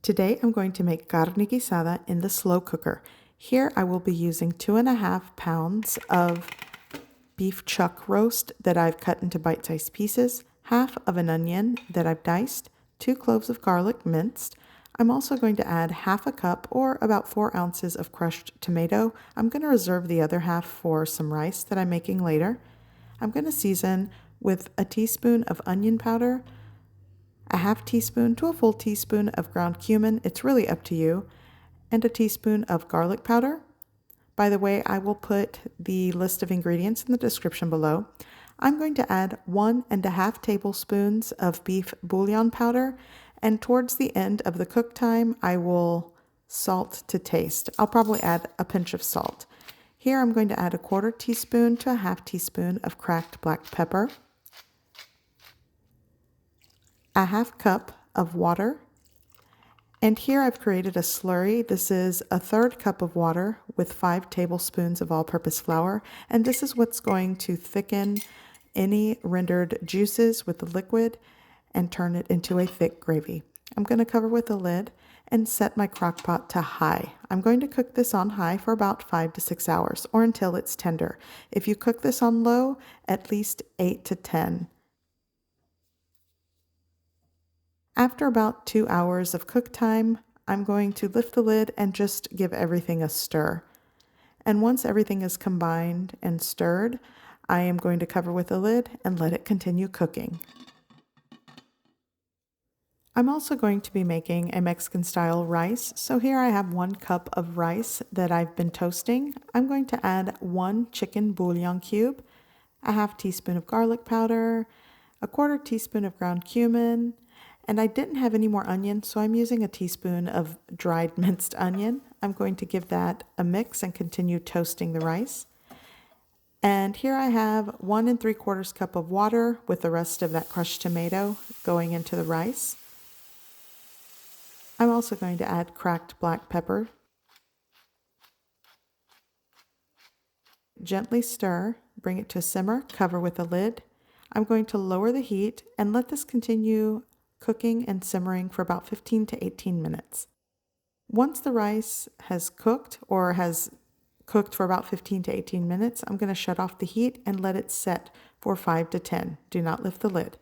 Today I'm going to make carne guisada in the slow cooker. Here I will be using 2.5 pounds of beef chuck roast that I've cut into bite-sized pieces, half of an onion that I've diced, 2 cloves of garlic minced. I'm also going to add half a cup or about 4 ounces of crushed tomato. I'm going to reserve the other half for some rice that I'm making later. I'm going to season with a teaspoon of onion powder, a half teaspoon to a full teaspoon of ground cumin, it's really up to you, and a teaspoon of garlic powder. By the way, I will put the list of ingredients in the description below. I'm going to add 1.5 tablespoons of beef bouillon powder, and towards the end of the cook time, I will salt to taste. I'll probably add a pinch of salt. Here I'm going to add a 1/4 teaspoon to a half teaspoon of cracked black pepper, a half cup of water, and here I've created a slurry. This is a 1/3 cup of water with 5 tablespoons of all-purpose flour, and this is what's going to thicken any rendered juices with the liquid and turn it into a thick gravy. I'm going to cover with a lid and set my crock pot to high. I'm going to cook this on high for about 5 to 6 hours or until it's tender. If you cook this on low, at least 8 to 10. After about 2 hours of cook time, I'm going to lift the lid and just give everything a stir. And once everything is combined and stirred, I am going to cover with a lid and let it continue cooking. I'm also going to be making a Mexican style rice. So here I have 1 cup of rice that I've been toasting. I'm going to add 1 chicken bouillon cube, a half teaspoon of garlic powder, a 1/4 teaspoon of ground cumin, and I didn't have any more onion, so I'm using a teaspoon of dried minced onion. I'm going to give that a mix and continue toasting the rice. And here I have 1 3/4 cup of water with the rest of that crushed tomato going into the rice. I'm also going to add cracked black pepper. Gently stir, bring it to a simmer, cover with a lid. I'm going to lower the heat and let this continue cooking and simmering for about 15 to 18 minutes. Once the rice has cooked or has cooked for about 15 to 18 minutes, I'm going to shut off the heat and let it set for 5 to 10. Do not lift the lid.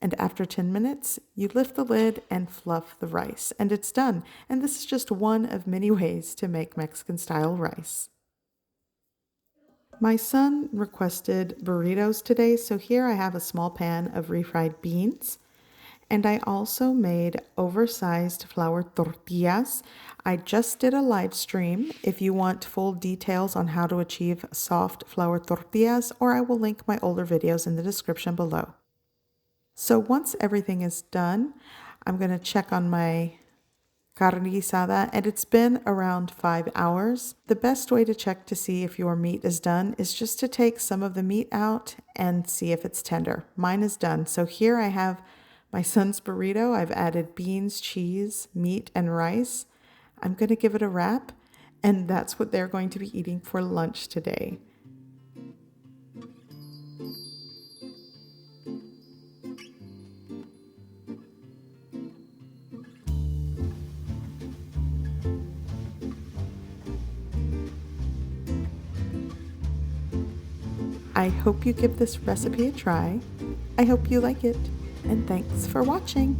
And after 10 minutes, you lift the lid and fluff the rice, and it's done. And this is just one of many ways to make Mexican style rice. My son requested burritos today, so here I have a small pan of refried beans. And I also made oversized flour tortillas. I just did a live stream if you want full details on how to achieve soft flour tortillas, or I will link my older videos in the description below. So once everything is done, I'm going to check on my carne guisada, and it's been around 5 hours. The best way to check to see if your meat is done is just to take some of the meat out and see if it's tender. Mine is done. So here I have my son's burrito. I've added beans, cheese, meat, and rice. I'm going to give it a wrap, and that's what they're going to be eating for lunch today. I hope you give this recipe a try. I hope you like it, and thanks for watching.